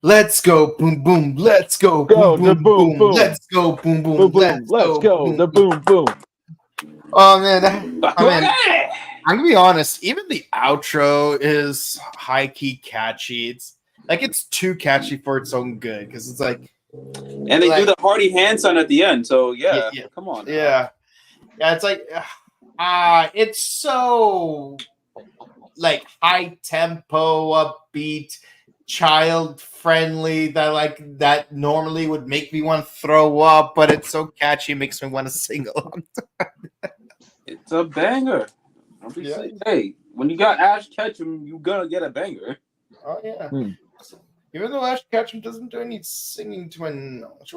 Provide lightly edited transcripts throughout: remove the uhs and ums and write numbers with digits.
Let's go, boom, boom. Let's go, boom, boom, boom. Let's go, boom, boom. Let's go, the boom, boom. Oh man, I'm gonna be honest. Even the outro is high key catchy. It's too catchy for its own good because it's like, and they do the hearty hand sign at the end. So yeah. Come on. Yeah. It's like, it's so like high tempo, upbeat, child friendly that normally would make me want to throw up, but it's so catchy, it makes me want to sing along. It's a banger. Hey, when you got Ash Ketchum, you gonna get a banger. Oh yeah. Even though Ash Ketchum doesn't do any singing to my knowledge.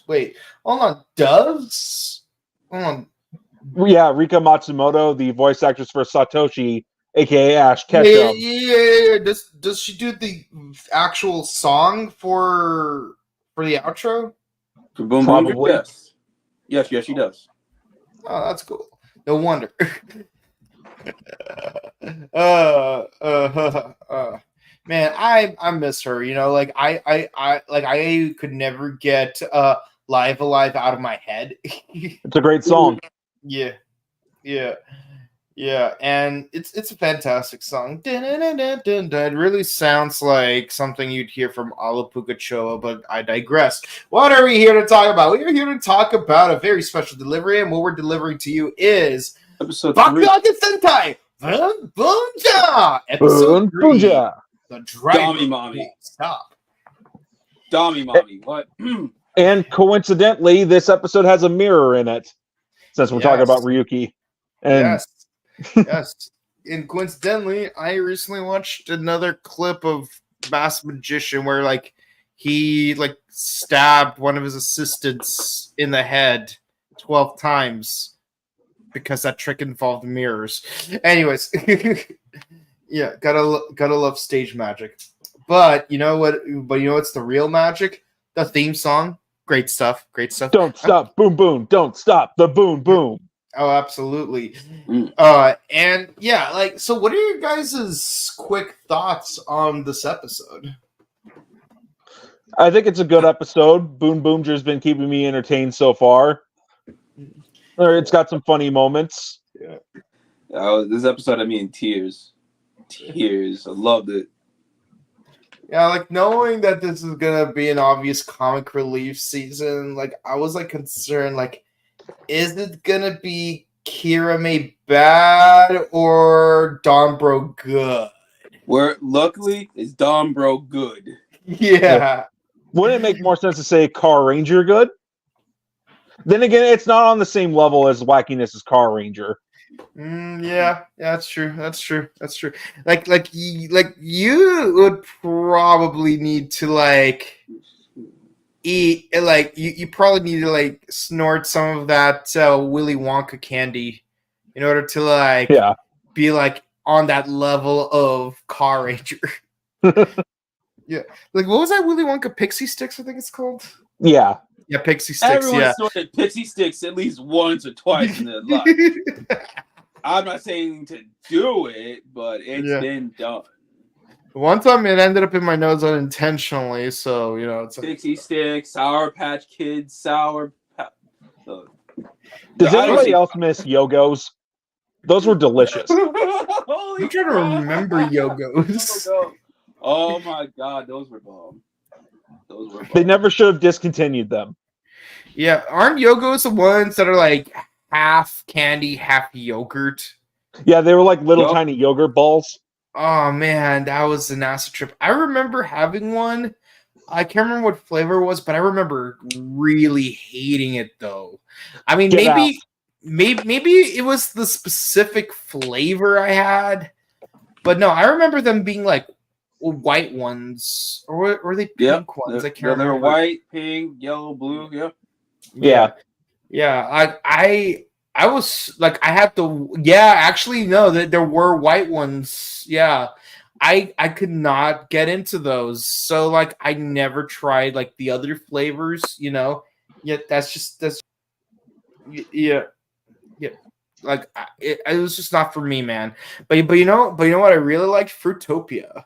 Wait, hold on. Does? Hold on. Yeah, Rika Matsumoto, the voice actress for Satoshi, aka Ash Ketchum. Yeah. Does she do the actual song for the outro? For Boonboomger? Yes, she does. Oh, that's cool. No wonder. Man, I miss her. You know, like I could never get Live Alive out of my head. It's a great song. Yeah, and it's a fantastic song. It really sounds like something you'd hear from Ala Pugachoa, but I digress. What are we here to talk about? We are here to talk about a very special delivery, and what we're delivering to you is episode Bakuage Sentai Boonboomger, episode 3. The driver Mommy. Stop. Dami Mommy. What? And coincidentally, this episode has a mirror in it, since we're talking about Ryuki. And yes. And coincidentally, I recently watched another clip of Masked Magician where he stabbed one of his assistants in the head 12 times because that trick involved mirrors. Anyways, yeah, gotta love stage magic. But you know what? But you know what's the real magic? The theme song. Great stuff. Don't stop, boom, boom. Don't stop the boom, boom. Oh, absolutely. And yeah, so what are your guys' quick thoughts on this episode? I think it's a good episode. Boonboomger's been keeping me entertained so far. It's got some funny moments. Yeah. This episode had me in tears. I loved it. Yeah, knowing that this is gonna be an obvious comic relief season, I was concerned, is it gonna be Kirame bad or Donbro good? Where luckily it's Donbro good. Yeah. Wouldn't it make more sense to say Car Ranger good? Then again, it's not on the same level as wackiness as Car Ranger. Yeah, that's true. You would probably need to eat you probably need to snort some of that Willy Wonka candy in order to be on that level of Car Ranger. Yeah, what was that Willy Wonka Pixie Sticks? I think it's called. Yeah, Pixie Sticks. Everyone snorted Pixie Sticks at least once or twice in their life. I'm not saying to do it, but it's been done. One time it ended up in my nose unintentionally, so it's Pixie Sticks, Sour Patch Kids, Does anybody else miss Yogos? Those were delicious. I'm trying to remember Yogos. Oh my god, those were bomb. They never should have discontinued them. Yeah, aren't Yogos the ones that are half candy, half yogurt? Yeah, they were little tiny yogurt balls. Oh man, that was an acid trip. I remember having one. I can't remember what flavor it was, but I remember really hating it though. I mean, maybe it was the specific flavor I had, but no, I remember them being white ones, or were they pink ones? I can't remember. They were white, pink, yellow, blue. Yep. Yeah. I was I had to. Yeah, actually, no, there were white ones. Yeah, I could not get into those, so I never tried the other flavors. Yeah, that's it was just not for me, man. But you know what I really liked? Fruitopia.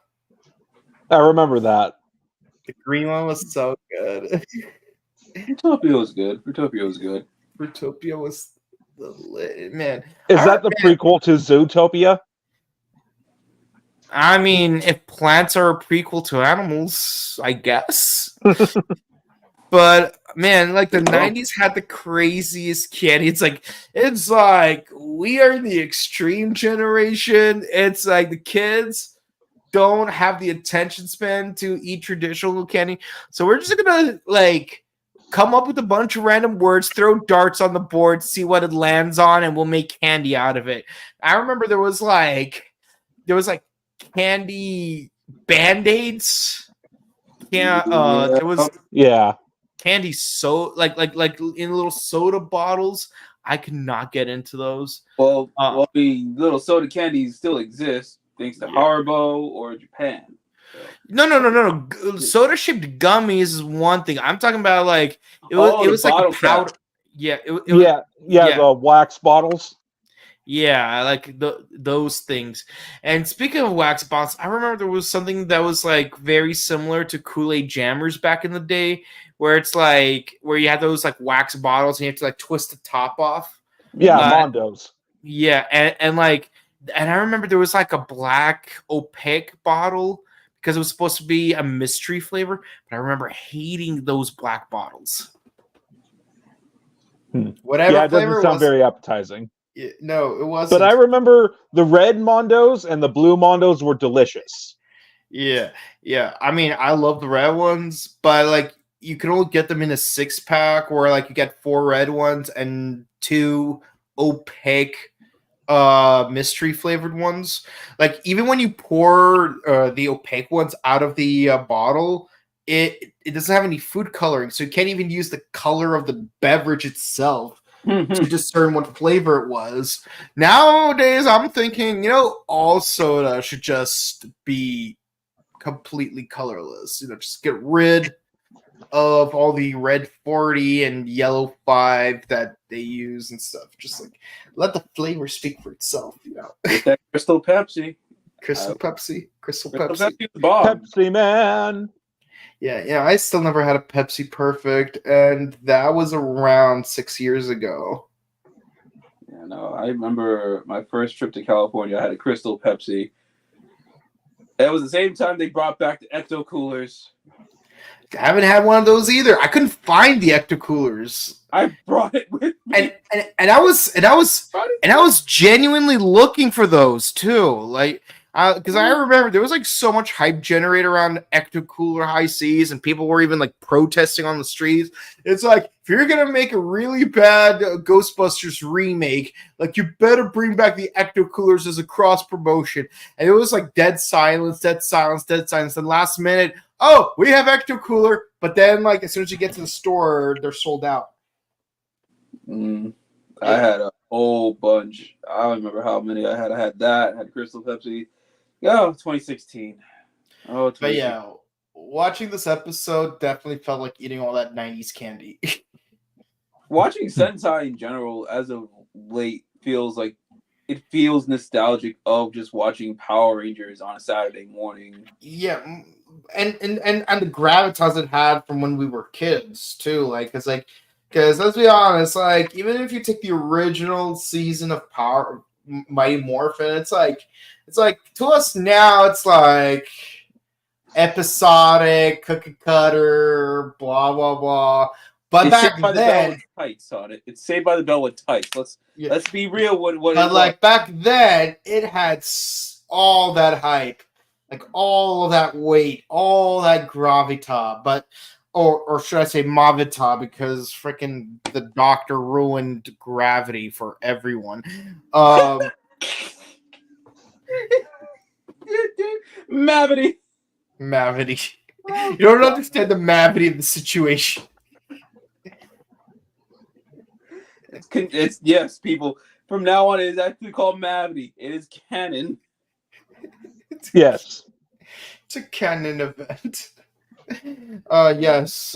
I remember that. The green one was so good. Fruitopia was good. Fruitopia was good. Fruitopia was the lit, man. Is that the prequel to Zootopia? I mean, if plants are a prequel to animals, I guess. But man, like the 90s had the craziest candy. It's like we are the extreme generation. It's like the kids don't have the attention span to eat traditional candy. So we're just gonna like come up with a bunch of random words, throw darts on the board, see what it lands on, and we'll make candy out of it. I remember there was like candy band-aids. Yeah, there was candy like in little soda bottles. I could not get into those. Well, little soda candies still exist thanks to Haribo or Japan. So. No. Soda shaped gummies is one thing. I'm talking about like it was like a powder. Yeah, the wax bottles. Yeah, like those things. And speaking of wax bottles, I remember there was something that was like very similar to Kool-Aid jammers back in the day, where it's like where you had those like wax bottles and you have to like twist the top off. Yeah, Mondos. Yeah, and I remember there was like a black opaque bottle because it was supposed to be a mystery flavor, but I remember hating those black bottles. Whatever. It doesn't sound very appetizing. No, it wasn't. But I remember the red Mondos and the blue Mondos were delicious. Yeah. I mean, I love the red ones, but like you can only get them in a 6-pack, where like you get 4 red ones and 2 opaque mystery flavored ones. Like even when you pour the opaque ones out of the bottle, it doesn't have any food coloring, so you can't even use the color of the beverage itself to discern what flavor it was. Nowadays, I'm thinking, all soda should just be completely colorless. Just get rid of all the red 40 and yellow 5 that they use and stuff. Just like let the flavor speak for itself. That Crystal Pepsi. Crystal Pepsi. Pepsi Man. Yeah, I still never had a Pepsi Perfect, and that was around 6 years ago. Yeah, no, I remember my first trip to California. I had a Crystal Pepsi. It was the same time they brought back the Ecto Coolers. I haven't had one of those either. I couldn't find the Ecto Coolers. I brought it with me, and I was genuinely looking for those too. Like. Because I remember there was like so much hype generated around Ecto Cooler High Seas, and people were even like protesting on the streets. It's like, if you're gonna make a really bad Ghostbusters remake, like you better bring back the Ecto Coolers as a cross promotion. And it was like dead silence. And last minute, oh, we have Ecto Cooler, but then like as soon as you get to the store, they're sold out. I had a whole bunch. I don't remember how many I had. I had that. I had Crystal Pepsi. 2016. Oh, 2016. But yeah, watching this episode definitely felt like eating all that 90s candy. Watching Sentai in general as of late feels nostalgic of just watching Power Rangers on a Saturday morning. Yeah, and the gravitas it had from when we were kids too. Because let's be honest, like even if you take the original season of Mighty Morphin, it's like to us now, it's like episodic, cookie cutter, blah blah blah. But back then, tights on it. It's Saved by the Bell with tights. Let's be real. But like back then, it had all that hype, like all of that weight, all that gravitas. But or should I say Mavita, because freaking the Doctor ruined gravity for everyone. Mavity. You don't understand the mavity of the situation. It's yes, people. From now on, it is actually called Mavity. It is canon. Yes. It's a canon event. Yes.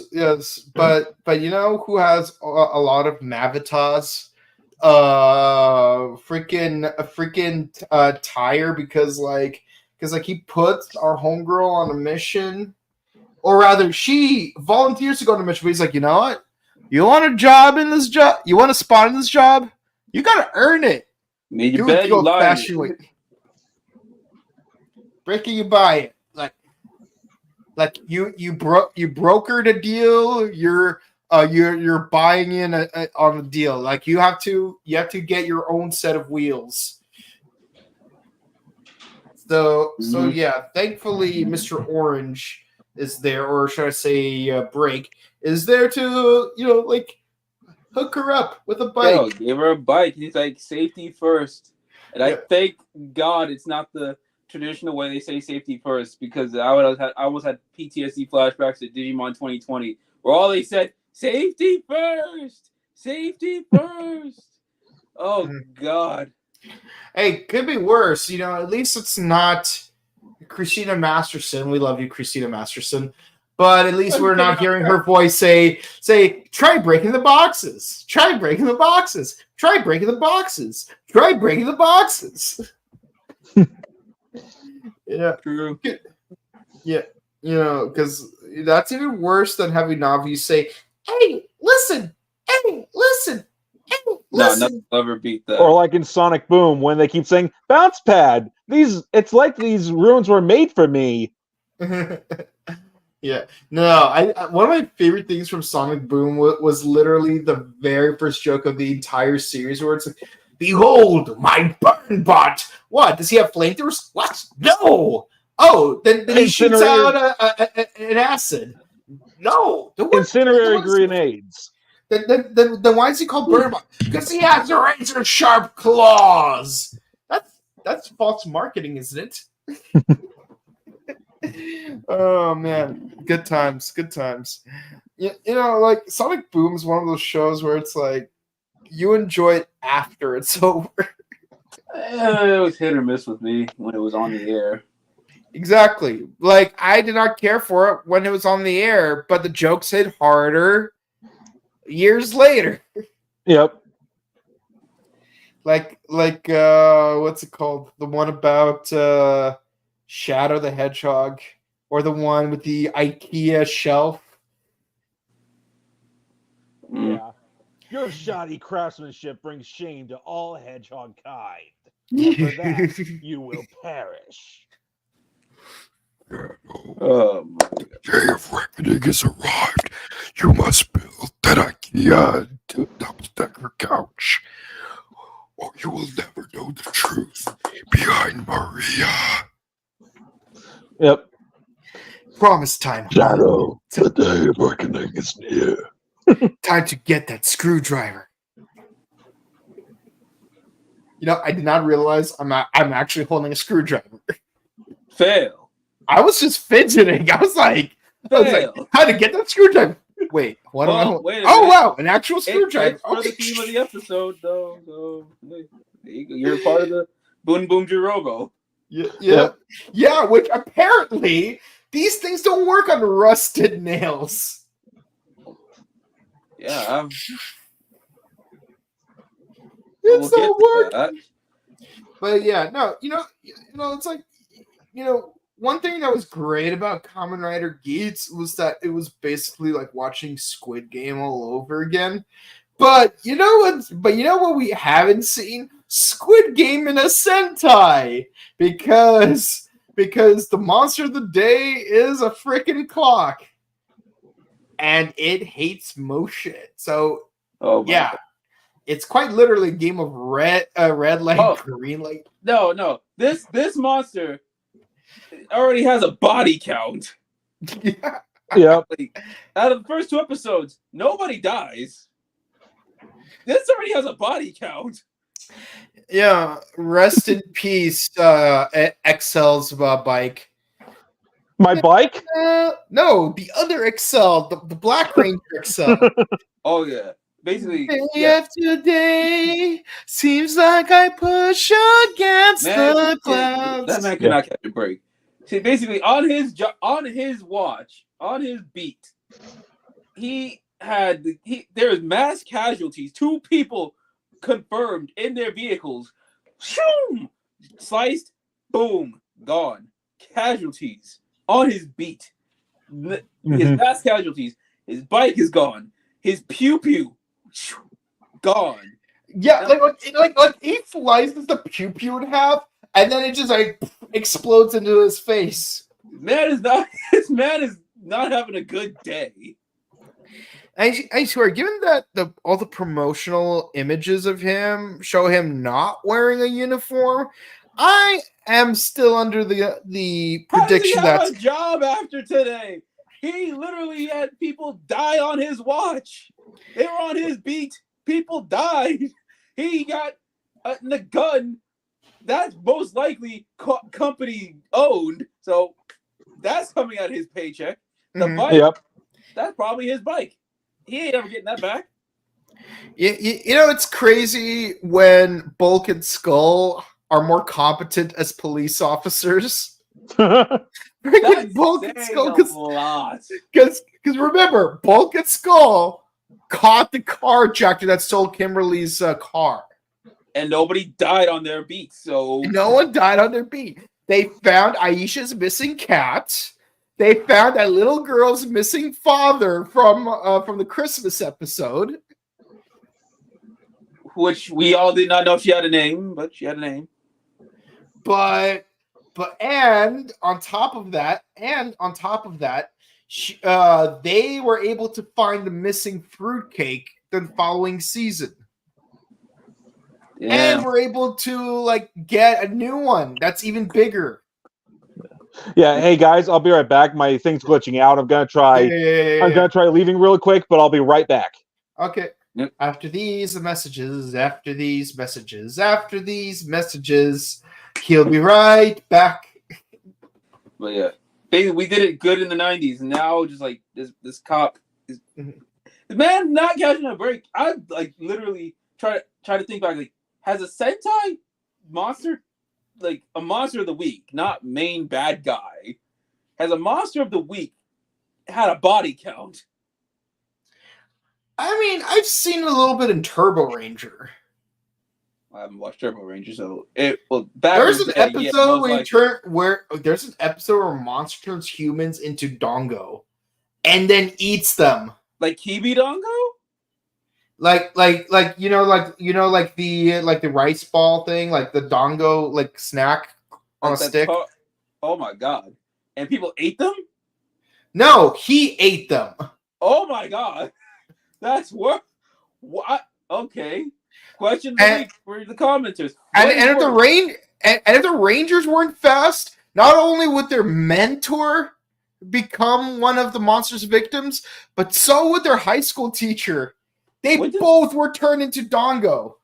But you know who has a lot of Mavitas? Tire, because he put our homegirl on a mission or rather, she volunteers to go to mission. But he's like, you know what? You want a job in this job? You want a spot in this job? You gotta earn it. Made your Do it bed, the you old-fashioned way. lied. Breaking you buy it. Like you brokered a deal. You're buying in on a deal. Like you have to get your own set of wheels. So yeah, thankfully Mr. Orange is there, or should I say Break is there to like hook her up with a bike. Yo, gave her a bike. He's like, safety first. And I thank God it's not the traditional way they say safety first, because I almost had PTSD flashbacks to Digimon 2020 where all they said, safety first, safety first. Oh God. Hey, could be worse. At least it's not Christina Masterson. We love you, Christina Masterson. But at least we're not hearing her voice say, try breaking the boxes. Try breaking the boxes. Try breaking the boxes. Try breaking the boxes. Yeah. True. Yeah. Because that's even worse than having Navi say, hey, listen. Hey, listen. Hey, listen. No, nothing will ever beat that. Or like in Sonic Boom, when they keep saying, bounce pad. It's like these runes were made for me. Yeah, no. One of my favorite things from Sonic Boom was literally the very first joke of the entire series, where it's like, "Behold, my burn bot! What, does he have flamethrowers? What? No! Oh, then he shoots out an acid. No, Incendiary grenades. Then why is he called burn bot? Because he has razor sharp claws. That's false marketing, isn't it?" Oh man, good times. Like Sonic Boom is one of those shows where it's like you enjoy it after it's over. It was hit or miss with me when it was on the air. Exactly. Like I did not care for it when it was on the air, but the jokes hit harder years later. Yep. Like what's it called? The one about Shadow the Hedgehog, or the one with the IKEA shelf. Yeah. Your shoddy craftsmanship brings shame to all hedgehog kind. And for that, you will perish. Oh my God. Day of reckoning has arrived. You must build that IKEA double-decker couch, or you will never know the truth behind Maria. Yep. Promise time. Shadow, the day of reckoning is near. Time to get that screwdriver. I did not realize I'm actually holding a screwdriver. Fail. I was just fidgeting. I was like, how to get that screwdriver? Wait, what am I holding? Wait a Oh minute. wow, an actual screwdriver. It's for the theme of the episode, though. So you're part of the Boonboomger Robo. Yeah. Which apparently these things don't work on rusted nails. Yeah. It's We'll not get to working. that. But yeah, no, it's like, one thing that was great about Kamen Rider Geats was that it was basically like watching Squid Game all over again. But you know what we haven't seen? Squid Game in a Sentai, because the monster of the day is a freaking clock, and it hates motion. So yeah, God. It's quite literally a game of red light, green light. No, this monster already has a body count. Yeah. Yep. Out of the first 2 episodes, nobody dies. This already has a body count. Yeah, rest in peace, XL's bike. My bike? No, the other XL, the Black Ranger XL. Oh yeah, basically. Day after day, seems like I push against the clouds. That man cannot catch a break. See, basically, on his watch, on his beat, there was mass casualties. 2 people confirmed in their vehicles. Shoom! Sliced, boom, gone. Casualties on his beat. His mass casualties. His bike is gone. His pew pew gone. Yeah, like he slices the pew pew in half, and then it just like explodes into his face. This man is not having a good day. I swear, given that all the promotional images of him show him not wearing a uniform, I am still under the prediction How that does he have a job after today? He literally had people die on his watch. They were on his beat. People died. He got the gun. That's most likely company owned. So that's coming out of his paycheck. The bike, that's probably his bike. He ain't ever getting that back. You know, it's crazy when Bulk and Skull are more competent as police officers. That's Bulk and Skull, because remember, Bulk and Skull caught the carjacker that stole Kimberly's car. And nobody died on their beat, so... No one died on their beat. They found Aisha's missing cat. They found that little girl's missing father from the Christmas episode. Which we all did not know she had a name, but she had a name. And on top of that, they were able to find the missing fruitcake the following season. Yeah. And we're able to like get a new one that's even bigger. Yeah, hey guys, I'll be right back. My thing's glitching out. I'm gonna try leaving real quick, but I'll be right back. Okay. Yep. After these messages, he'll be right back. But yeah, basically, we did it good in the 90s, and now just like this cop is the man not catching a break. I like literally try to think back. Like, has a Sentai monster, like a monster of the week, not main bad guy, has a monster of the week had a body count? I mean, I've seen a little bit in Turbo Ranger. I haven't watched Turbo Ranger, so there's an episode where a monster turns humans into Dongo, and then eats them. Like Kibi Dongo? Like the rice ball thing, like the Dongo like snack on a stick. Oh my god! And people ate them? No, he ate them. Oh my god! That's what? Okay. Question for the commenters. And if the Rangers weren't fast, not only would their mentor become one of the monster's victims, but so would their high school teacher. They both were turned into Dongo.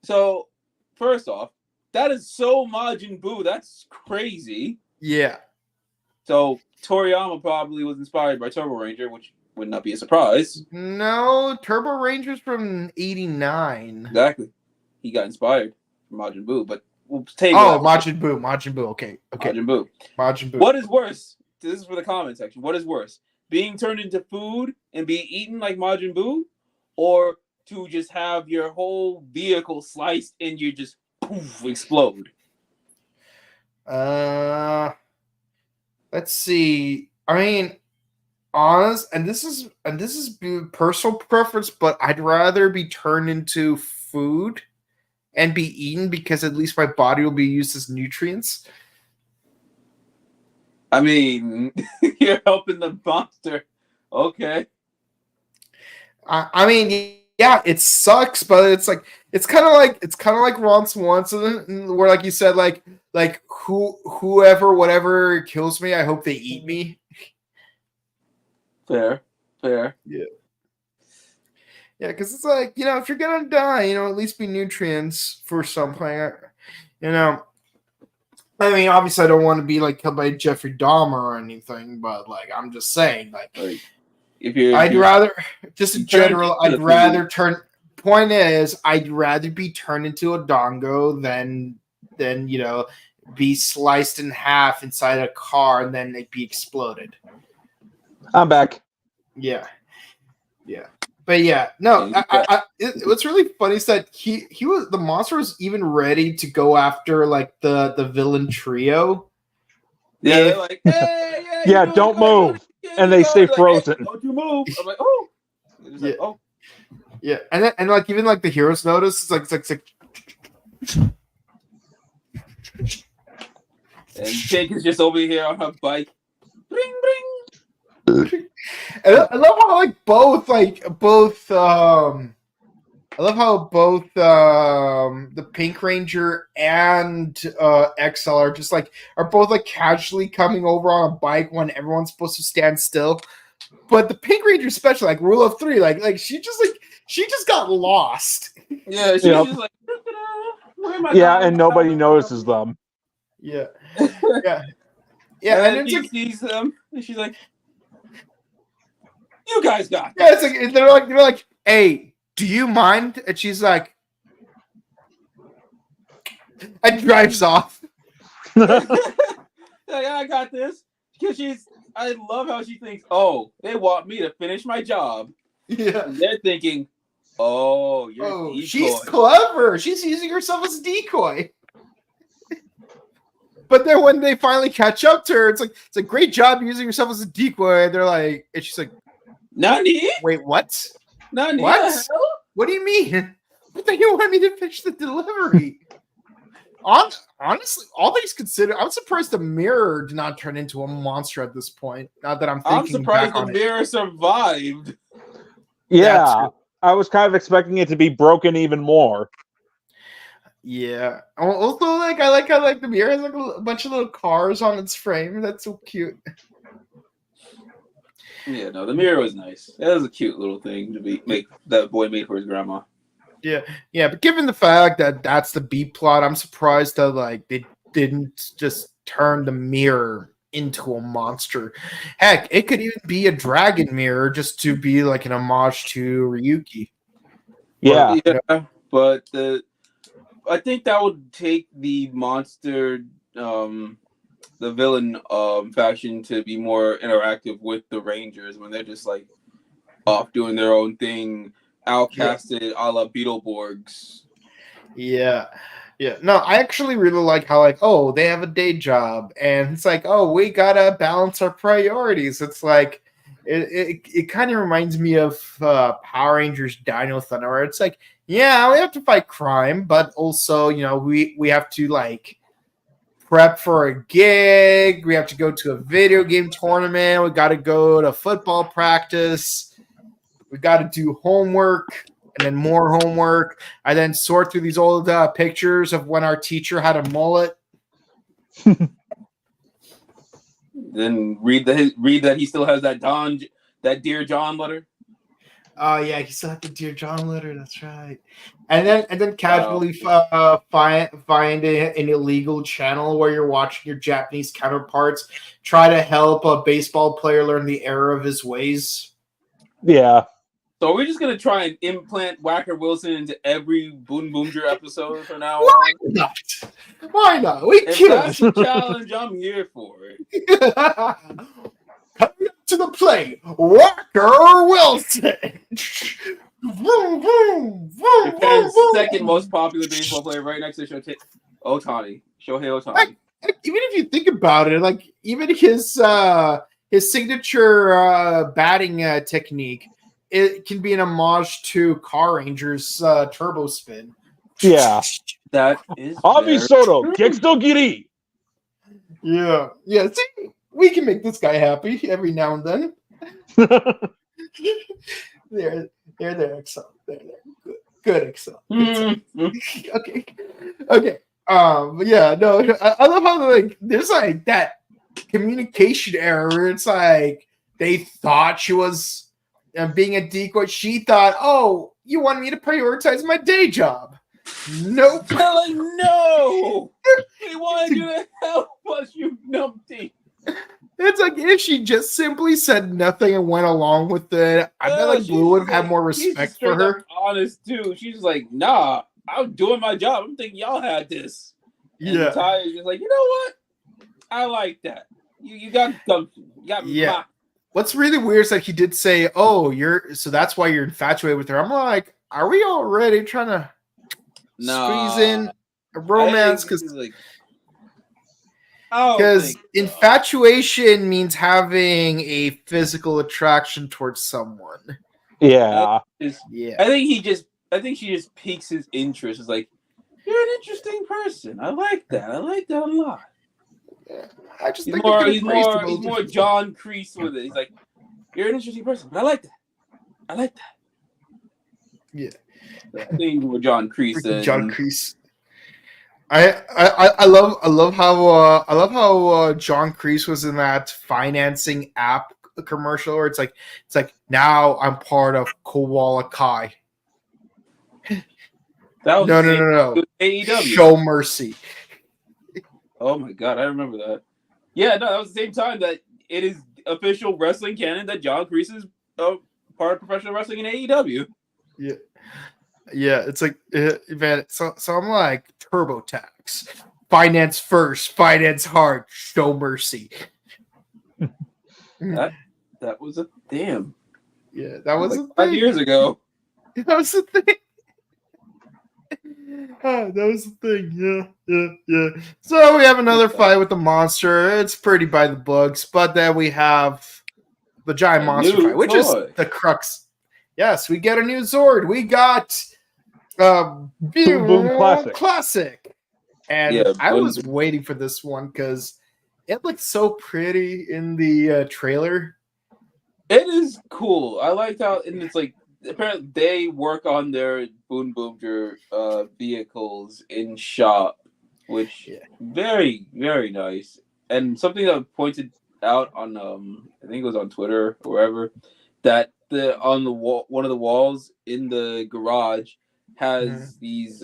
So, first off, that is so Majin Buu. That's crazy. Yeah. So, Toriyama probably was inspired by Turbo Ranger, which would not be a surprise. No, Turbo Ranger's from 89. Exactly. He got inspired from Majin Buu, but we'll take Majin Buu. Okay. Majin Buu. Majin Buu. What is worse? This is for the comment section. What is worse? Being turned into food and be eaten like Majin Buu, or to just have your whole vehicle sliced and you just poof, explode? Let's see. I mean, this is personal preference, but I'd rather be turned into food and be eaten because at least my body will be used as nutrients. I mean, you're helping the monster. Okay. I mean, yeah, it sucks, but it's kind of like Ron Swanson, where like you said, like whatever kills me, I hope they eat me. Fair. Yeah, because it's like, if you're gonna die, at least be nutrients for something. I mean, obviously, I don't want to be like killed by Jeffrey Dahmer or anything, but like, I'm just saying, like I'd rather be turned into a Dongo than be sliced in half inside a car and then it'd be exploded. I'm back. Yeah. But yeah, no. What's really funny is that the monster was even ready to go after like the villain trio. Yeah, they're like, hey, Yeah, don't move. And they stay frozen. Hey, don't you move? I'm like, oh. Yeah. Like, oh. Yeah, and like even like the heroes notice it's like and Jake is just over here on her bike. Bring, bring. And I love how I love how both the Pink Ranger and XL are both like casually coming over on a bike when everyone's supposed to stand still. But the Pink Ranger special, like rule of three, like she just got lost. Yeah, she's just like, where am I going? and nobody notices them. Yeah, yeah, yeah. And And then it's he like, sees them, and she's like, "You guys got yeah, it's like they're like, hey, do you mind? And she's like, and drives off. like, I got this." Because I love how she thinks, oh, they want me to finish my job. Yeah. And they're thinking, oh, you're a decoy. She's clever. She's using herself as a decoy. But then when they finally catch up to her, it's a great job using yourself as a decoy. And they're like, and she's like, Nani? wait, what? Nani? What? What do you mean? But then you want me to finish the delivery? Honestly, all things considered, I'm surprised the mirror did not turn into a monster at this point. Now that I'm thinking, I'm surprised back the on mirror survived. Yeah, I was kind of expecting it to be broken even more. Yeah. Also, I like how the mirror has like a bunch of little cars on its frame. That's so cute. Yeah, no, the mirror was nice. That was a cute little thing that boy made for his grandma. Yeah. But given the fact that that's the B plot, I'm surprised that like they didn't just turn the mirror into a monster. Heck, it could even be a dragon mirror just to be like an homage to Ryuki. Yeah. But I think that would take the monster, the villain faction to be more interactive with the Rangers when they're just like off doing their own thing, outcasted a la Beetleborgs. Yeah. No, I actually really like how they have a day job and it's like, oh, we gotta balance our priorities. It's like it kind of reminds me of Power Rangers Dino Thunder, where it's like, yeah, we have to fight crime, but also, we have to like prep for a gig, we have to go to a video game tournament, we gotta go to football practice, we gotta do homework. And then more homework. I then sort through these old pictures of when our teacher had a mullet. Then read that he still has that Dear John letter. Oh yeah, he still had the Dear John letter. That's right. And then casually find an illegal channel where you're watching your Japanese counterparts try to help a baseball player learn the error of his ways. Yeah. So we're just gonna try and implant Whacker Wilson into every Boonboomger episode from now Why on. not? Why not? We If can. that's a challenge, I'm here for it. Coming up to the plate, Whacker Wilson. Vroom, vroom, vroom, Japan's vroom, second most popular baseball player, right next to Shohei Ohtani. Even if you think about it, like even his signature batting technique, it can be an homage to Car Rangers Turbo Spin. Yeah. That is Ami Soto, Gekstogiri. Yeah. See, we can make this guy happy every now and then. They're excellent. They're good excellent. Okay. Yeah. No. I love how there's like that communication error. Where it's like they thought she was being a decoy. She thought, oh, you want me to prioritize my day job? Nope. They're like, no! We wanted you to help us, you numpty. It's like if she just simply said nothing and went along with it, I bet like Blue would have had more respect for her. Honest too. She's like, nah, I'm doing my job. I'm thinking y'all had this. And Ty's just like, you know what? I like that. You got gumption. You got yeah. What's really weird is that he did say, "Oh, so that's why you're infatuated with her." I'm like, are we already trying to squeeze in a romance? Because Because infatuation means having a physical attraction towards someone. Yeah. Yeah. I think she just piques his interest. It's like, you're an interesting person. I like that. I like that a lot. I just He's think more John Kreese with it. He's like, you're an interesting person, but I like that. I like that. Yeah. I think more John Kreese than John Kreese. I love how John Kreese was in that financing app commercial where it's like now I'm part of Koala Kai. That was No. AEW. Show mercy. Oh my god, I remember that. Yeah, no, that was the same time that it is official wrestling canon that John Kreese is part of professional wrestling in AEW. Yeah, it's like man. So I'm like TurboTax, finance first, finance hard, show mercy. That was a damn. Yeah, that was like 5 years ago. That was the thing. That was the thing. Yeah. So we have another fight with the monster. It's pretty by the books, but then we have the giant monster fight, which is the crux. Yes, we get a new Zord. We got Boom Boom Classic. And yeah, I was waiting for this one because it looked so pretty in the trailer. It is cool. I liked how, and it's like, apparently they work on their Boonboomger vehicles in shop, which very, very nice. And something that I pointed out on I think it was on Twitter or wherever, that on the wall, one of the walls in the garage has these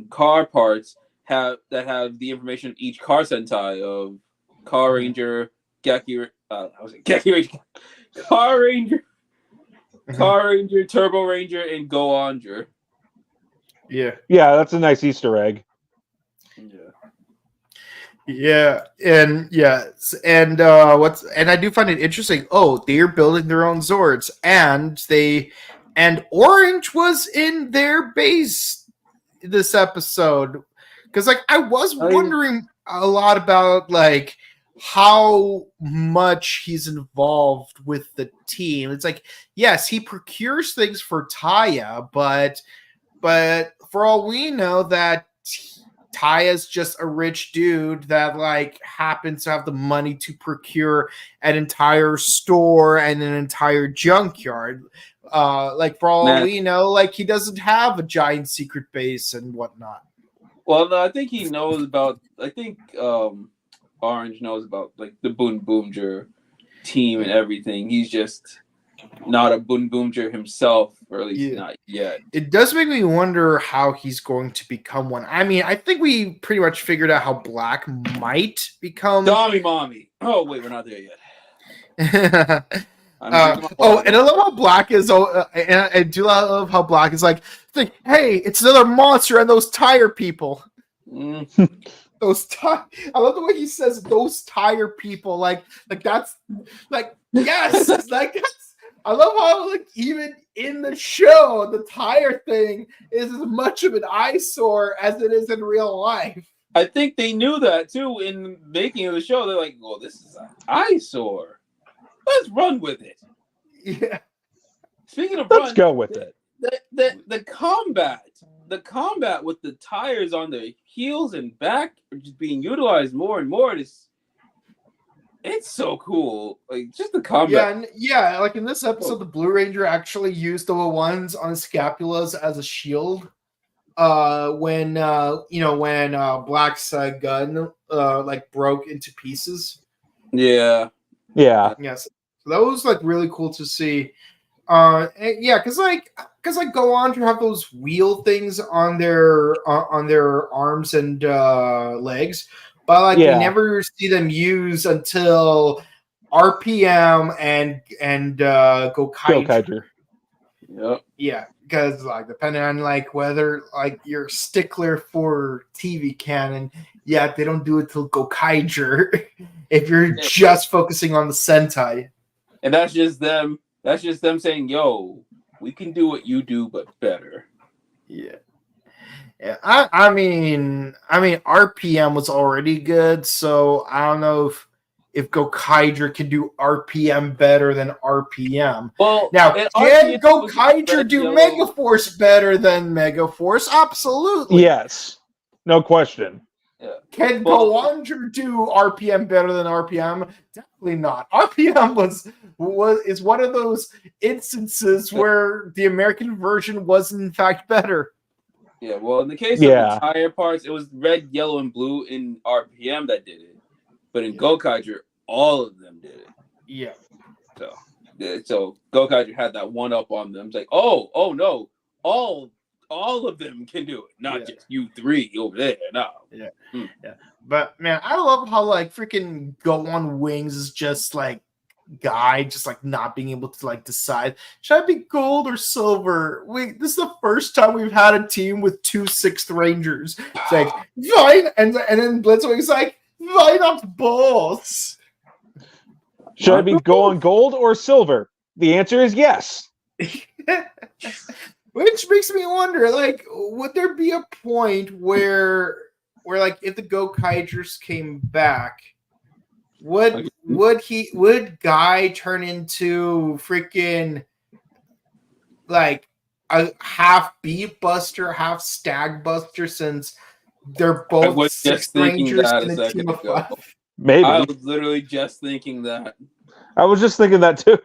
car parts that have the information of each car Sentai of Car Ranger, Car Ranger, Turbo Ranger, and Go-Onger. Yeah, that's a nice Easter egg. And I do find it interesting. Oh, they're building their own Zords, and Orange was in their base this episode because, like, I was wondering a lot about like how much he's involved with the team. It's like, yes, he procures things for Taya, but for all we know, that Taya's just a rich dude that like happens to have the money to procure an entire store and an entire junkyard. Like for all we know, like he doesn't have a giant secret base and whatnot. Well, no, I think he knows about. I think Orange knows about like the Boonboomger team and everything. He's just not a Boonboomger himself, or at least not yet. It does make me wonder how he's going to become one. I mean, I think we pretty much figured out how Black might become. Dommy Mommy. Oh wait, we're not there yet. And I love how Black is. And I do love how Black is like, hey, it's another monster and those tire people. Those I love the way he says those tire people. Like that's like yes, like that's. I love how like even in the show, the tire thing is as much of an eyesore as it is in real life. I think they knew that too in making of the show. They're like, well, this is an eyesore. Let's run with it. Yeah. Speaking of let's go with it. The combat with the tires on the heels and back are just being utilized more and more. It's so cool. Like just the combat. Yeah. Like in this episode, the Blue Ranger actually used the ones on his scapulas as a shield. When Black's gun like broke into pieces. Yeah. Yes. So that was like really cool to see. Because go on to have those wheel things on their arms and legs, but we never see them use until RPM and Gokaiger. Yep. Yeah, because like depending on like whether like you're a stickler for TV canon, they don't do it till Gokaiger if you're just focusing on the Sentai. And that's just them. That's just them saying, "Yo, we can do what you do, but better." Yeah. Yeah, I mean, RPM was already good, so I don't know if Gokaiger can do RPM better than RPM. Well, Now, and can RPM was Gokaiger red, do yellow. Megaforce better than Megaforce? Absolutely. Yes, no question. Yeah. Can Well- Gowanger do RPM better than RPM? Definitely not. RPM is one of those instances where the American version was in fact better. Yeah, well, in the case Yeah. of the tire parts, it was red, yellow, and blue in RPM that did it. But in Gokaiger, all of them did it. Yeah. So Gokaiger had that one up on them. It's like, oh no, all of them can do it, not just you three over there. No. Yeah. But man, I love how like freaking Go on Wings is just like guy just like not being able to like decide should I be gold or silver. Wait, this is the first time we've had a team with 2 6th Rangers. It's like fine, and then Blitzwing's like why not both? Should I be going gold or silver? The answer is yes. Which makes me wonder, like, would there be a point where like if the Gokaigers came back, would Guy turn into freaking like a half Beat Buster, half Stag Buster, since they're both was just 6 thinking Rangers that in a a second team of ago. 5? Maybe. I was literally just thinking that. I was just thinking that too.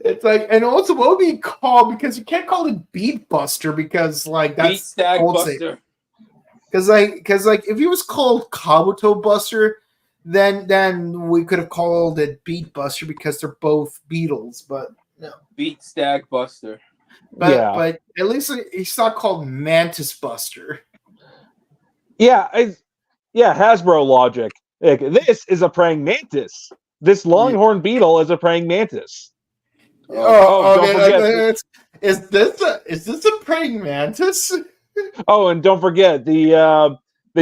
It's like, and also what would be called, because you can't call it Beat Buster because like Beat that's Stag old Buster. Because if he was called Kabuto Buster, then we could have called it Beat Buster because they're both Beatles. But no, Beat Stag Buster. but at least he's not called Mantis Buster. Yeah, Hasbro logic. Like, this is a praying mantis. This longhorn beetle is a praying mantis. Don't forget. Is this a praying mantis? Oh, and don't forget they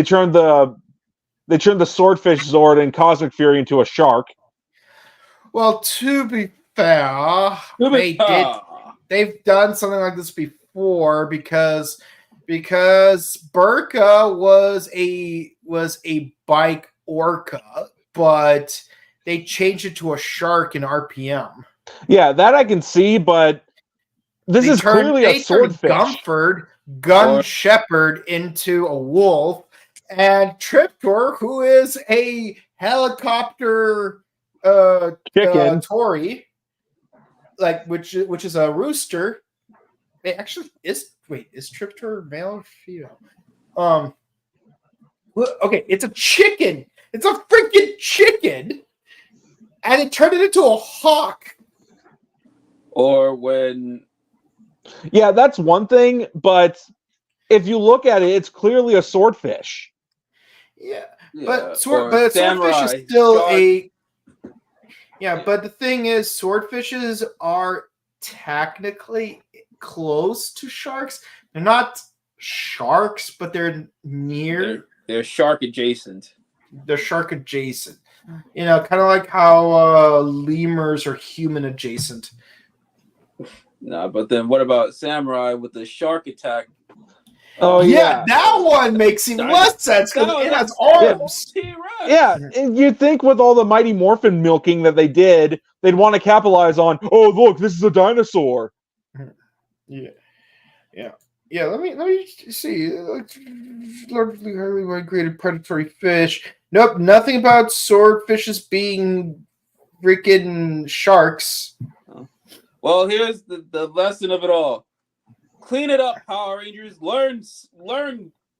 turned the swordfish Zord in Cosmic Fury into a shark. Well, to be fair, they've done something like this before because Burka was a bike orca, but they changed it to a shark in RPM. Yeah, that I can see, but this is clearly a swordfish. Gun Shepherd into a wolf, and Triptor, who is a helicopter Chicken. Tory, like which is a rooster. It actually is. Wait, is Triptor male or female? Okay, it's a chicken. It's a freaking chicken, and it turned it into a hawk. Or when. Yeah, that's one thing, but if you look at it, it's clearly a swordfish. Yeah, Yeah, but swordfish is still a. Yeah, but the thing is, swordfishes are technically close to sharks. They're not sharks, but they're near. They're shark adjacent. They're shark adjacent. You know, kind of like how lemurs are human adjacent. Nah, but then what about Samurai with the shark attack? Oh yeah, that one makes even less sense because it has arms. Yeah, and you'd think with all the Mighty Morphin milking that they did, they'd want to capitalize on. Oh, look, this is a dinosaur. Yeah. Let me see. Largely highly migrated predatory fish. Nope, nothing about swordfishes being freaking sharks. Well, here's the lesson of it all. Clean it up, Power Rangers. Learn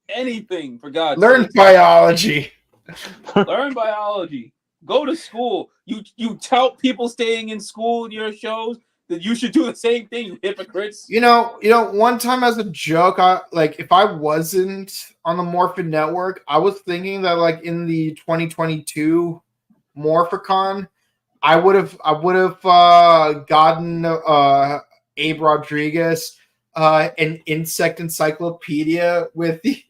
anything, for God's sake. Learn biology. Learn biology. Go to school. You tout people staying in school in your shows that you should do the same thing, you hypocrites. You know, one time as a joke, if I wasn't on the Morphin Network, I was thinking that like in the 2022 Morphicon, I would have gotten Abe Rodriguez an insect encyclopedia with the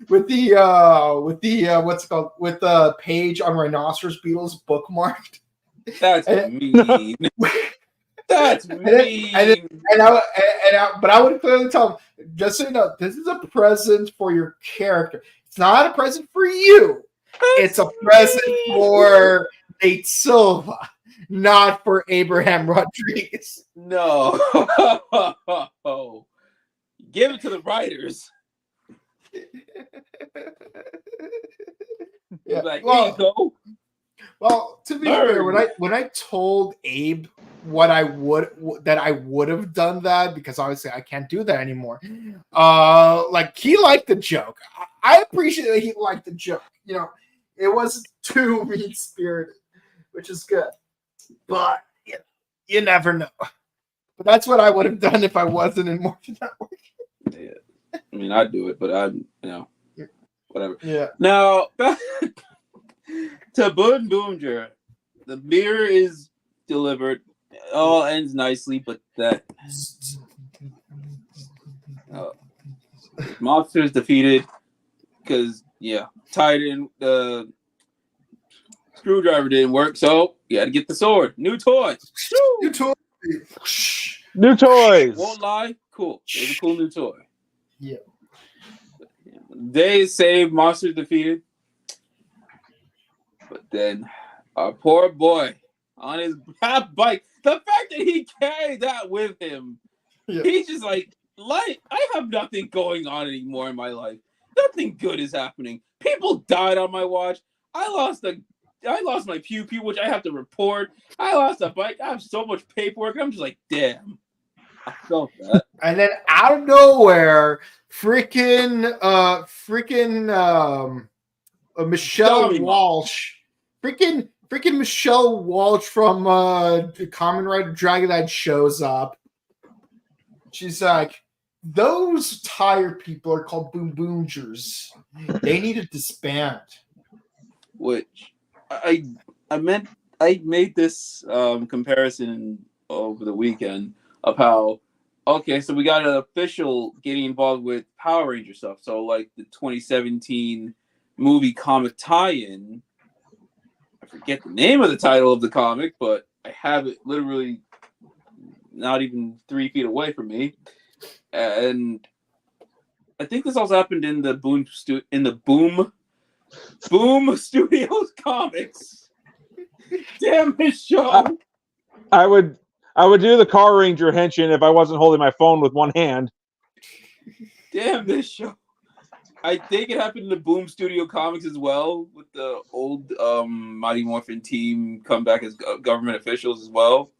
what's it called, with the page on rhinoceros beetles bookmarked. That's mean. That's mean. But I would clearly tell him, just so you know, this is a present for your character. It's not a present for you. It's a present for Nate Silva, not for Abraham Rodriguez. No. Give it to the writers. Yeah. Like, here you go. Well, to be fair, when I told Abe what I would have done that, because obviously I can't do that anymore. Like, he liked the joke. I appreciate that he liked the joke. You know, it wasn't too mean spirited, which is good. But you never know. But that's what I would have done if I wasn't in Morphin Network. Yeah. I mean, I'd do it, but I'm, whatever. Yeah. Now, back to Boonboomger. The mirror is delivered. It all ends nicely, but that monster is defeated because, Titan, the screwdriver didn't work, so you had to get the sword. New toy. New toy. New toys. Won't lie. Cool. It was a cool new toy. Yeah. They save monster defeated. But then our poor boy on his bike, the fact that he carried that with him, he's just like, I have nothing going on anymore in my life. Nothing good is happening. People died on my watch. I lost my pew, which I have to report. I lost a bike. I have so much paperwork. I'm just like, damn. I felt that. And then out of nowhere, freaking Michelle Walsh, freaking Michelle Walsh from Kamen Rider Dragonite shows up. She's like, those tired people are called Boonboomgers. They need to disband. Which I made this comparison over the weekend of how, okay, so we got an official getting involved with Power Ranger stuff. So like the 2017 movie comic tie-in, I forget the name of the title of the comic, but I have it literally not even 3 feet away from me. And I think this also happened in the Boom Studios comics. Damn this show! I would do the Car Ranger henshin if I wasn't holding my phone with one hand. Damn this show! I think it happened in the Boom Studio comics as well, with the old Mighty Morphin team come back as government officials as well.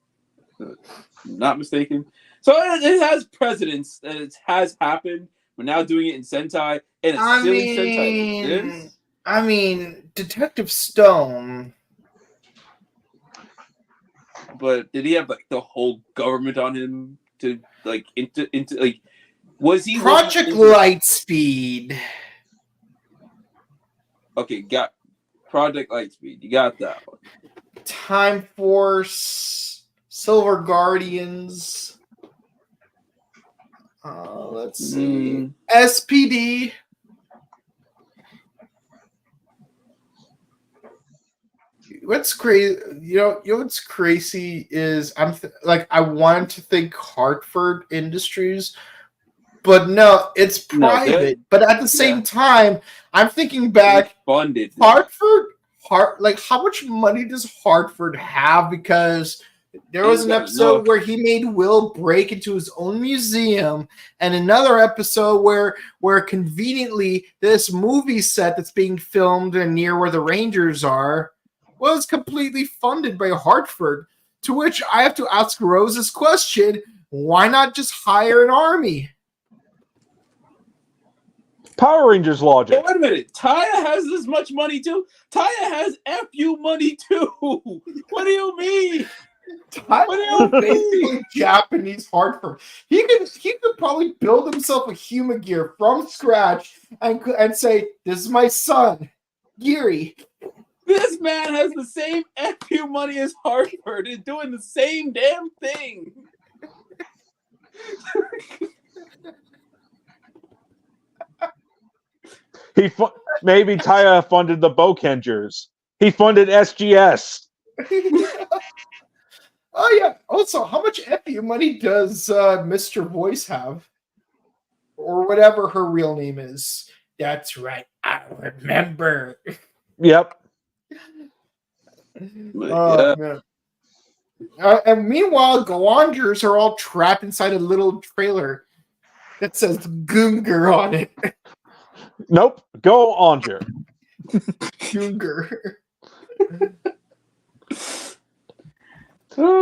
Not mistaken. So it has precedence that it has happened. We're now doing it in Sentai, and it's silly Sentai. I mean, Detective Stone. But did he have like the whole government on him to like into like? Was he Project Lightspeed? Okay, got Project Lightspeed. You got that one. Time Force, Silver Guardians. Let's see. SPD. What's crazy? You know what's crazy is I wanted to think Hartford Industries, but no, it's private. But at the same time, I'm thinking back. Funded. Hartford, how much money does Hartford have? Because there was an episode where he made Will break into his own museum, and another episode where conveniently this movie set that's being filmed near where the Rangers are was completely funded by Hartford. To which I have to ask Rose's question: why not just hire an army? Power Rangers logic. Hey, wait a minute. Taya has this much money too? Taya has FU money too. What do you mean? Taya basically Japanese Hartford. He could probably build himself a Huma gear from scratch and say, "This is my son, Giri." This man has the same FU money as Hartford and doing the same damn thing. Maybe Taya funded the Bokengers. He funded SGS. Oh yeah. Also, how much FU money does Mr. Voice have? Or whatever her real name is. That's right. I remember. Yep. Yeah. Man. And meanwhile, Goangers are all trapped inside a little trailer that says Goonger on it. Nope. Go Onger. Goonger.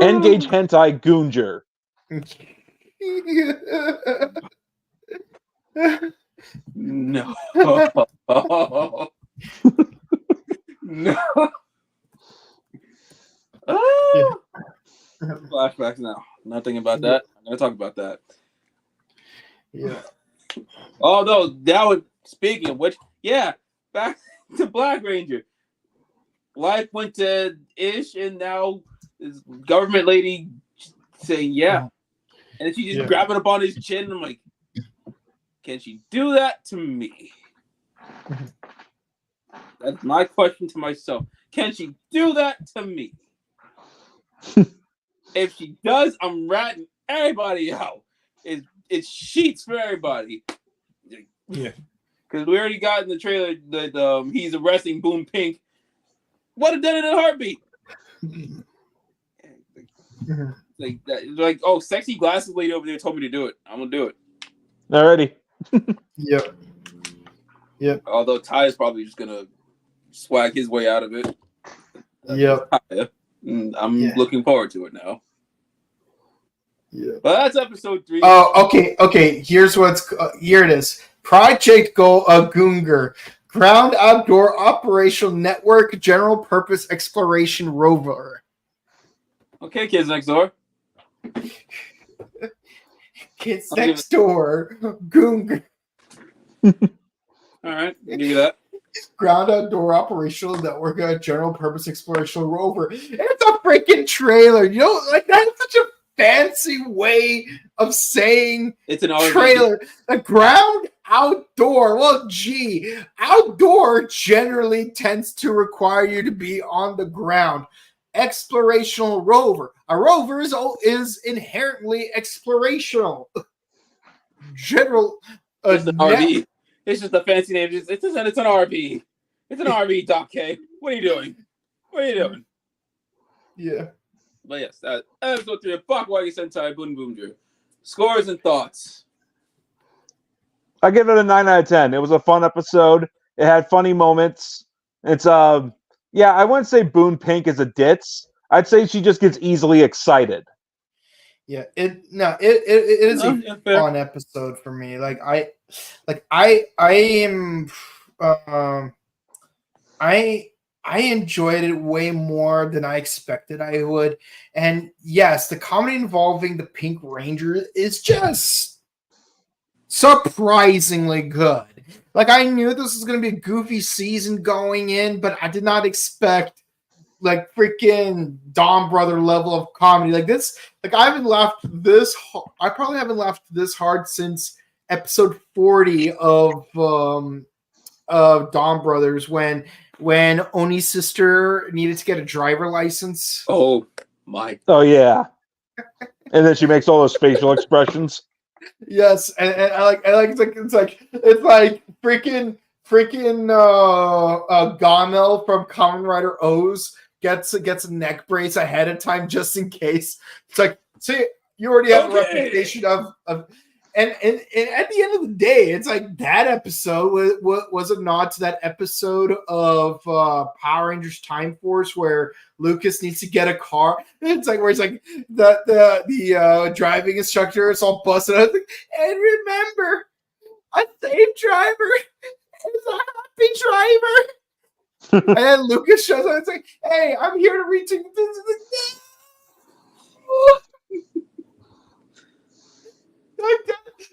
Engage hentai Goonger. No. No. Ah! Flashbacks now. Not thinking about that. I'm gonna talk about that. Yeah. Oh no, that was speaking of which, yeah, back to Black Ranger. Life went to Ish, and now this government lady saying yeah, and then she just grabbing up on his chin. And I'm like, can she do that to me? That's my question to myself. Can she do that to me? If she does, I'm ratting everybody out. It's sheets for everybody. Yeah. Because we already got in the trailer that he's arresting Boom Pink. Would have done it in a heartbeat. Like that, like, oh, sexy glasses lady over there told me to do it. I'm gonna do it. Alrighty. Yep. Yep. Although Ty is probably just gonna swag his way out of it. Yep. I'm looking forward to it now. Yeah. But that's episode 3. Oh, okay. Here it is. Project Goonger, Ground Outdoor Operational Network General Purpose Exploration Rover. Okay, kids next door. Kids next door, Goonger. All right, I'll give you that. Ground Outdoor Operational Network General Purpose Exploration Rover. And it's a freaking trailer. You know, like that's such a fancy way of saying it's an trailer. The ground outdoor. Well, gee, outdoor generally tends to require you to be on the ground. Explorational rover. A rover is inherently explorational. General. It's an RV. It's just a fancy name. It's an RV. It's an RV, Doc K. What are you doing? Yeah. But yes, episode 3 of Bakuage Sentai Boonboomger. Scores and thoughts. I give it a 9 out of 10. It was a fun episode. It had funny moments. It's yeah, I wouldn't say Boon Pink is a ditz. I'd say she just gets easily excited. Yeah, it is a fun episode for me. I enjoyed it way more than I expected I would. And yes, the comedy involving the Pink Ranger is just surprisingly good. Like, I knew this was going to be a goofy season going in, but I did not expect like freaking Dawn Brother level of comedy like this. Like, I probably haven't laughed this hard since episode 40 of Dawn Brothers when Oni's sister needed to get a driver license. Oh my! Oh yeah, and then she makes all those facial expressions. Yes, and I like it's like freaking Gamel from Kamen Rider O's gets a neck brace ahead of time just in case. It's like, see, you already have a reputation of and at the end of the day, it's like that episode was a nod to that episode of Power Rangers Time Force where Lucas needs to get a car. It's like where it's like the driving instructor is all busted out. Like, and remember, a safe driver is a happy driver. And then Lucas shows up. It's like, hey, I'm here to reach.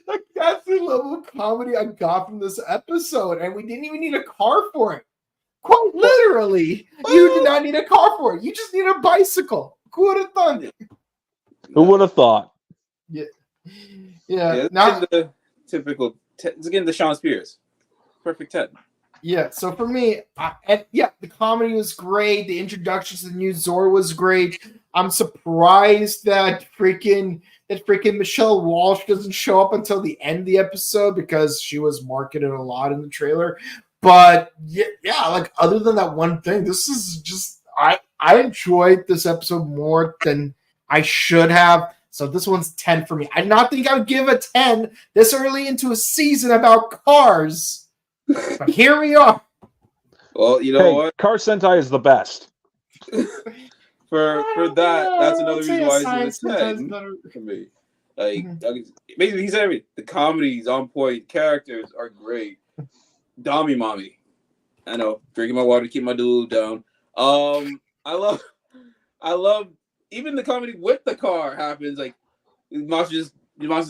Like that's the level of comedy I got from this episode, and we didn't even need a car for it. Quite literally, you did not need a car for it. You just need a bicycle. Who would have thought it? Who would have thought? Yeah. Not the typical. It's again the Sean Spears, perfect 10. Yeah. So for me, the comedy was great. The introduction to the new Zor was great. I'm surprised that freaking Michelle Walsh doesn't show up until the end of the episode because she was marketed a lot in the trailer. But yeah, like other than that one thing, this is just I enjoyed this episode more than I should have. So this one's 10 for me. I did not think I would give a 10 this early into a season about cars. But here we are. Well, you know what? Car Sentai is the best. For that, that's another reason why it's a 10 better. for me. Like, basically, he said everything. The comedy's on point. Characters are great. Dami Mommy. I know. Drinking my water to keep my dude down. I love even the comedy with the car happens. Like, the monster's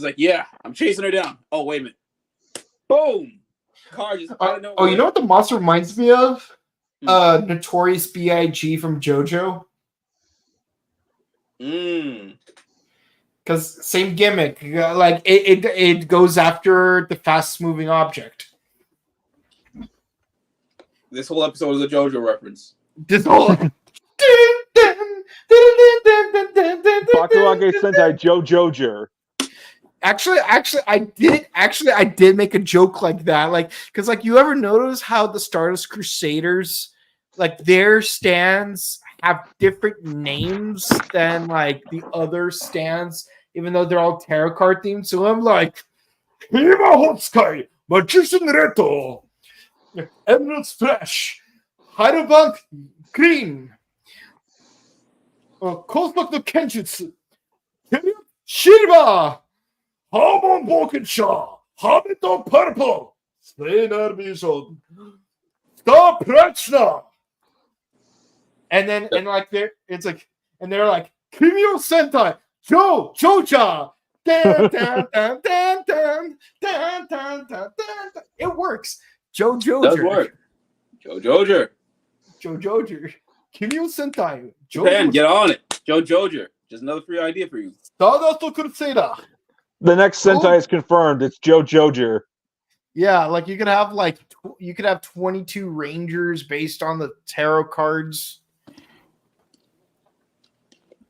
like, yeah, I'm chasing her down. Oh, wait a minute. Boom. Car just I don't know. Oh, you know what the monster reminds me of? Notorious B.I.G. from JoJo. Because same gimmick. Like it goes after the fast moving object. This whole episode is a JoJo reference. This whole Bakuage Sentai JoJoger. Actually, I did make a joke like that, like because like you ever notice how the Stardust Crusaders, like their stands have different names than like the other stands, even though they're all tarot card themed. So I'm like, Hima Hotsukai, Magician Reto, Emerald Splash, Heidelbank Green, Kozmak no Kenjutsu, Shirba, Hamon Bokenshaw, Hamilton Purple, Slayer Vision, Star Prachna. And then and like they're like Kimio Sentai, Joja, dan, dan, dan, dan, dan, dan, dan, dan, dan. It works. Jojo Does work. JoJoger. Kimio Sentai. Japan, get on it. JoJoger. Just another free idea for you. Stardust Crusader. The next Sentai is confirmed. It's JoJoger. Yeah, like you could have 22 Rangers based on the tarot cards.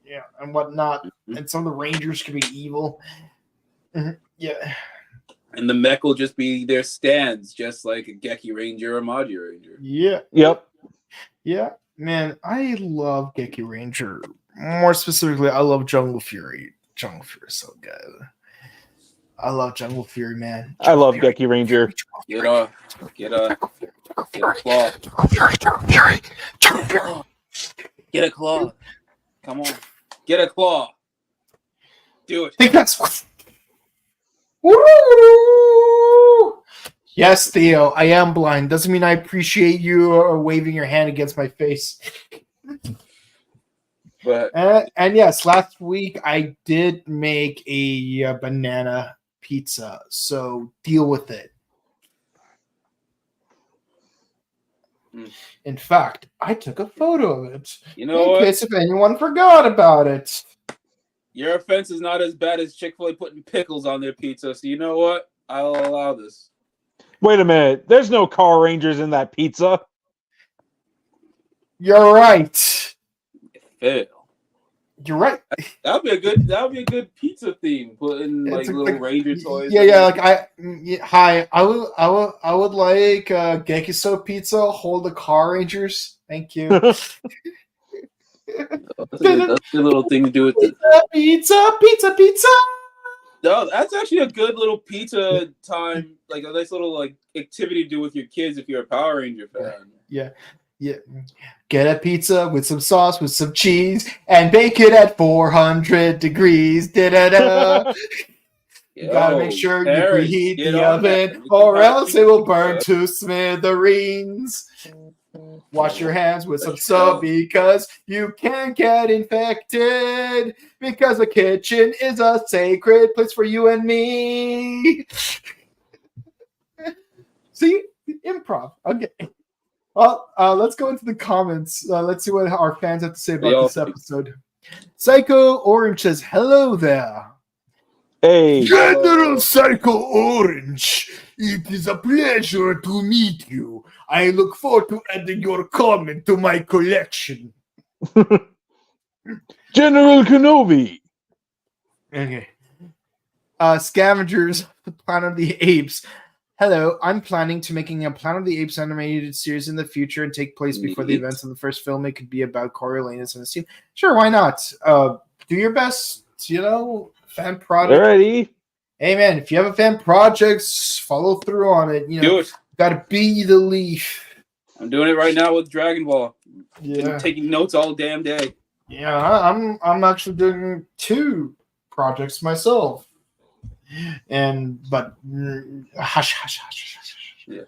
Yeah, and whatnot. And some of the Rangers could be evil. Yeah. And the mech will just be their stands, just like a Geki Ranger or Magi Ranger. Yeah. Yep. Yeah. Man, I love Geki Ranger. More specifically, I love Jungle Fury. Jungle Fury is so good. I love Jungle Fury, man. I love Geki Ranger. Get a claw. Get a claw. Come on. Get a claw. Do it. I think that's Woo! Yes, Theo, I am blind. Doesn't mean I appreciate you waving your hand against my face. But and yes, last week I did make a banana pizza, so deal with it. In fact, I took a photo of it. You know what? In case if anyone forgot about it. Your offense is not as bad as Chick-fil-A putting pickles on their pizza, so you know what? I'll allow this. Wait a minute. There's no Car Rangers in that pizza. You're right. Fail. You're right. That would be a good pizza theme. Putting like little Ranger toys. Yeah. Like I would like Gekiso pizza. Hold the Car Rangers. Thank you. That's a good little thing to do with it. Pizza. No, that's actually a good little pizza time, like a nice little like activity to do with your kids if you're a Power Ranger fan. Yeah. Get a pizza with some sauce, with some cheese, and bake it at 400 degrees. Da-da-da. You gotta make sure you preheat the oven, or else it will burn to smithereens. Wash your hands with some soap because you can get infected. Because the kitchen is a sacred place for you and me. See? Improv. Okay. Well, let's go into the comments. Let's see what our fans have to say about this episode. Psycho Orange says, hello there. Hey. General Psycho Orange, it is a pleasure to meet you. I look forward to adding your comment to my collection. General Kenobi. Okay. Scavengers, Planet of the Apes. Hello, I'm planning to making a Planet of the Apes animated series in the future and take place before the Neat. events of the first film. It could be about Coriolanus and his team. Sure, why not? Do your best, fan project. Alrighty. Hey man, if you have a fan project, follow through on it. Do it. Gotta be the leaf. I'm doing it right now with Dragon Ball. Yeah. Been taking notes all damn day. Yeah, I'm actually doing 2 projects myself. But hush. Yeah.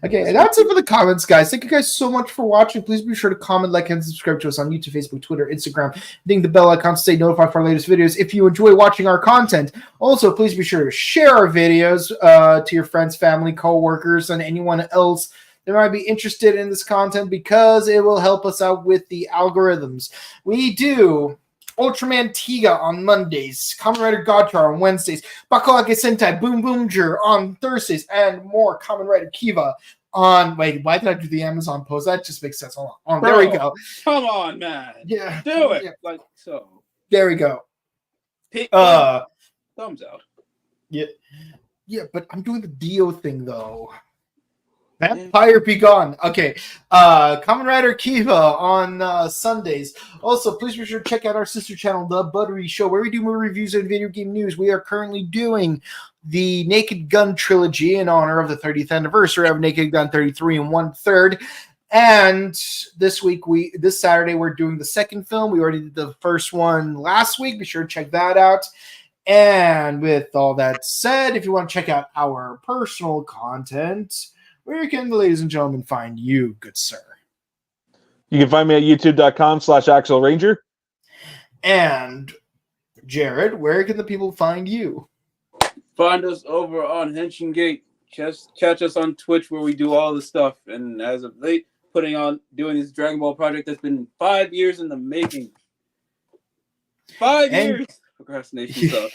Okay, and that's it for the comments, guys. Thank you guys so much for watching. Please be sure to comment, like, and subscribe to us on YouTube, Facebook, Twitter, Instagram. Ding the bell icon to stay notified for our latest videos. If you enjoy watching our content, also please be sure to share our videos to your friends, family, co-workers, and anyone else that might be interested in this content because it will help us out with the algorithms. We do Ultraman Tiga on Mondays, Kamen Rider Godchar on Wednesdays, Bakuage Sentai Boonboomger on Thursdays, and more Kamen Rider Kiva on... Wait, why did I do the Amazon post? That just makes sense. Hold on. There we go. Come on, man. Yeah. Do it. Yeah. Like so. There we go. Thumbs out. Yeah, but I'm doing the Dio thing, though. Vampire be gone. Okay. Kamen Rider Kiva on Sundays. Also, please be sure to check out our sister channel, The Buttery Show, where we do movie reviews and video game news. We are currently doing the Naked Gun trilogy in honor of the 30th anniversary of Naked Gun 33 1/3. And this Saturday, we're doing the second film. We already did the first one last week. Be sure to check that out. And with all that said, if you want to check out our personal content, where can the ladies and gentlemen find you, good sir? You can find me at youtube.com/AxelRanger. And Jared, where can the people find you? Find us over on Henshin Gate. Just catch us on Twitch where we do all the stuff. And as of late, doing this Dragon Ball project that's been 5 years in the making. 5 years. Procrastination sucks.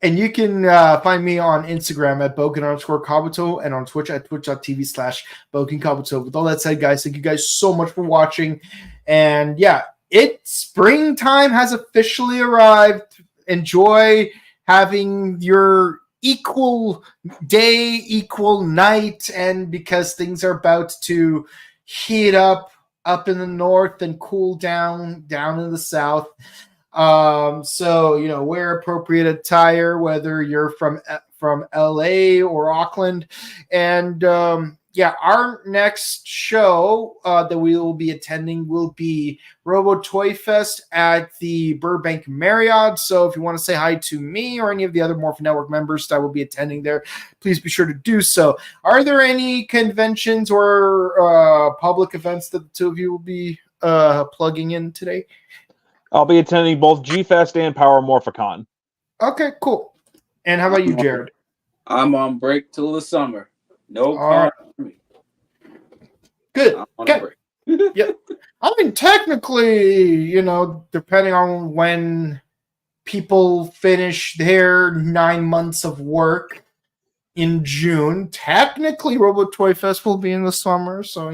And you can find me on Instagram at Boken_Kabuto and on Twitch at twitch.tv/BokenKabuto. With all that said, guys, thank you guys so much for watching. And yeah, springtime has officially arrived. Enjoy having your equal day, equal night, and because things are about to heat up in the north and cool down in the south. So, wear appropriate attire, whether you're from LA or Auckland. And, our next show that we will be attending will be Robo Toy Fest at the Burbank Marriott. So if you want to say hi to me or any of the other Morphin Network members that will be attending there, please be sure to do so. Are there any conventions or public events that the two of you will be plugging in today? I'll be attending both G-Fest and Power Morphicon. Okay, cool. And how about you, Jared? I'm on break till the summer. No All right. Good. I'm on Okay. break. Yeah. I mean, technically, depending on when people finish their 9 months of work in June, technically Robo Toy Fest will be in the summer. So,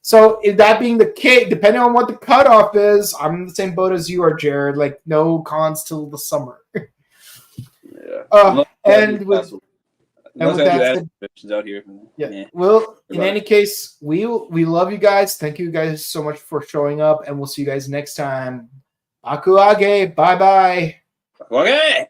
so if that being the case, depending on what the cutoff is, I'm in the same boat as you are, Jared. Like, no cons till the summer. Yeah. And with that out here. Yeah. Well, in any case, we love you guys. Thank you guys so much for showing up, and we'll see you guys next time. Bakuage. Bye-bye. Okay.